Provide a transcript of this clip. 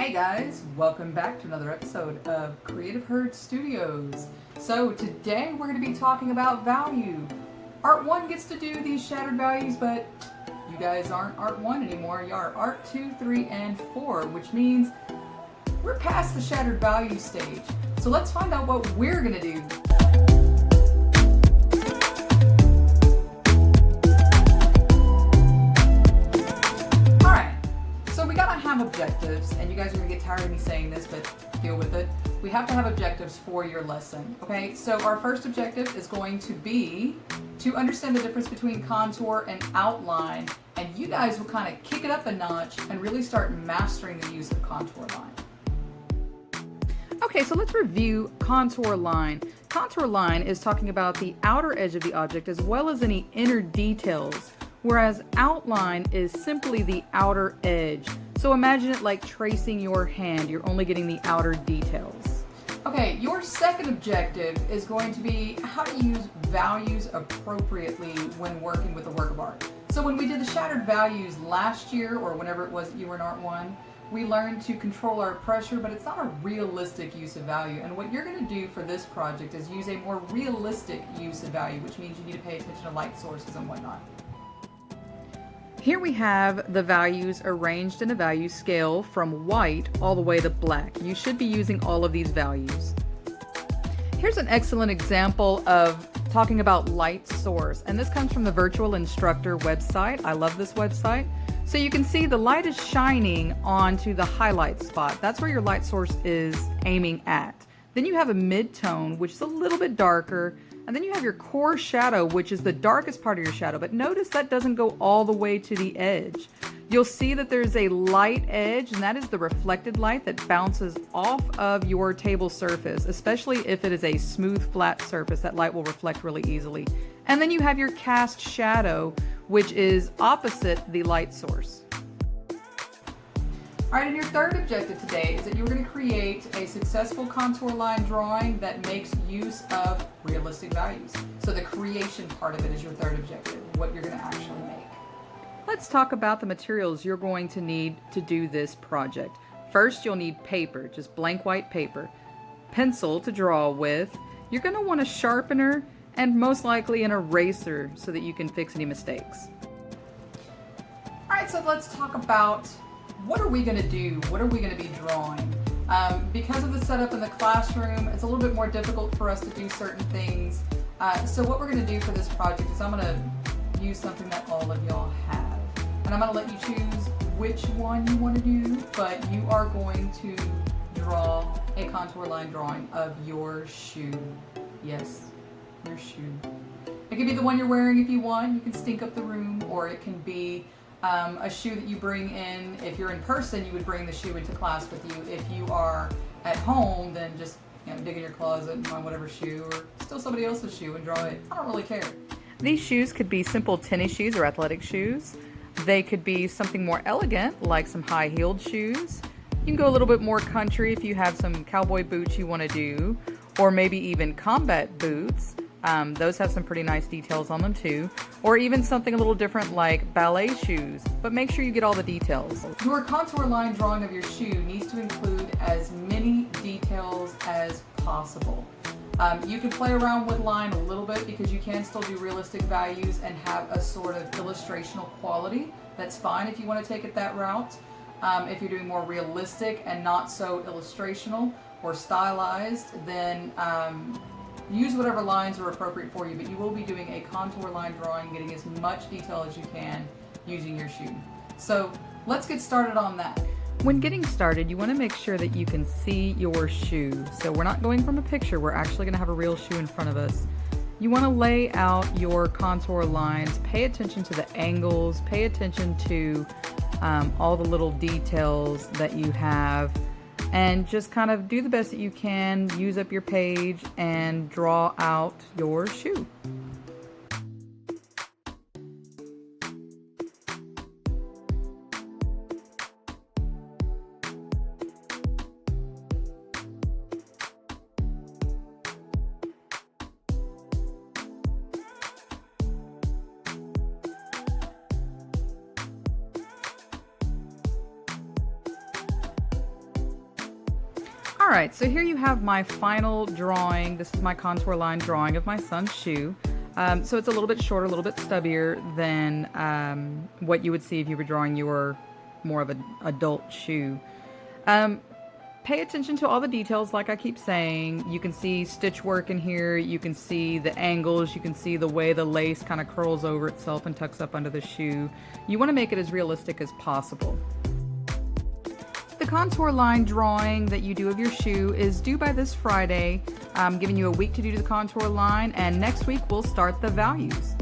Hey guys, welcome back to another episode of Creative Herd Studios. So today we're going to be talking about value. Art 1 gets to do these shattered values, but you guys aren't Art 1 anymore. You are Art 2, 3, and 4, which means we're past the shattered value stage. So let's find out what we're going to do. Objectives, and you guys are going to get tired of me saying this, but deal with it. We have to have objectives for your lesson, okay? So our first objective is going to be to understand the difference between contour and outline, and you guys will kind of kick it up a notch and really start mastering the use of contour line. Okay, so let's review contour line. Contour line is talking about the outer edge of the object as well as any inner details, whereas outline is simply the outer edge. So imagine it like tracing your hand. You're only getting the outer details. Okay, your second objective is going to be how to use values appropriately when working with a work of art. So when we did the shattered values last year, or whenever it was that you were in Art 1, we learned to control our pressure, but it's not a realistic use of value. And what you're going to do for this project is use a more realistic use of value, which means you need to pay attention to light sources and whatnot. Here we have the values arranged in a value scale from white all the way to black. You should be using all of these values. Here's an excellent example of talking about light source, and this comes from the Virtual Instructor website. I love this website. So you can see the light is shining onto the highlight spot. That's where your light source is aiming at. Then you have a mid-tone, which is a little bit darker. And then you have your core shadow, which is the darkest part of your shadow. But notice that doesn't go all the way to the edge. You'll see that there's a light edge, and that is the reflected light that bounces off of your table surface, especially if it is a smooth, flat surface. That light will reflect really easily. And then you have your cast shadow, which is opposite the light source. All right, and your third objective today is that you're going to create a successful contour line drawing that makes use of realistic values. So the creation part of it is your third objective, what you're going to actually make. Let's talk about the materials you're going to need to do this project. First, you'll need paper, just blank white paper, pencil to draw with. You're going to want a sharpener and most likely an eraser so that you can fix any mistakes. All right, so let's talk about what are we going to do? What are we going to be drawing? Because of the setup in the classroom, it's a little bit more difficult for us to do certain things. So what we're going to do for this project is I'm going to use something that all of y'all have. And I'm going to let you choose which one you want to do, but you are going to draw a contour line drawing of your shoe. Yes, your shoe. It can be the one you're wearing if you want. You can stink up the room, or it can be a shoe that you bring in. If you're in person, you would bring the shoe into class with you. If you are at home, then just dig in your closet and find whatever shoe, or steal somebody else's shoe and draw it. I don't really care. These shoes could be simple tennis shoes or athletic shoes. They could be something more elegant, like some high-heeled shoes. You can go a little bit more country if you have some cowboy boots you want to do, or maybe even combat boots. Those have some pretty nice details on them too. Or even something a little different like ballet shoes, but make sure you get all the details. Your contour line drawing of your shoe needs to include as many details as possible. You can play around with line a little bit because you can still do realistic values and have a sort of illustrational quality. That's fine if you want to take it that route. If you're doing more realistic and not so illustrational or stylized, then use whatever lines are appropriate for you, but you will be doing a contour line drawing, getting as much detail as you can using your shoe. So let's get started on that. When getting started, you want to make sure that you can see your shoe. So we're not going from a picture, we're actually going to have a real shoe in front of us. You want to lay out your contour lines, pay attention to the angles, pay attention to all the little details that you have, and just kind of do the best that you can, use up your page, and draw out your shoe. All right, so here you have my final drawing. This is my contour line drawing of my son's shoe. So it's a little bit shorter, a little bit stubbier than what you would see if you were drawing your more of an adult shoe. Pay attention to all the details, like I keep saying. You can see stitch work in here, you can see the angles, you can see the way the lace kind of curls over itself and tucks up under the shoe. You want to make it as realistic as possible. The contour line drawing that you do of your shoe is due by this Friday. I'm giving you a week to do the contour line, and next week we'll start the values.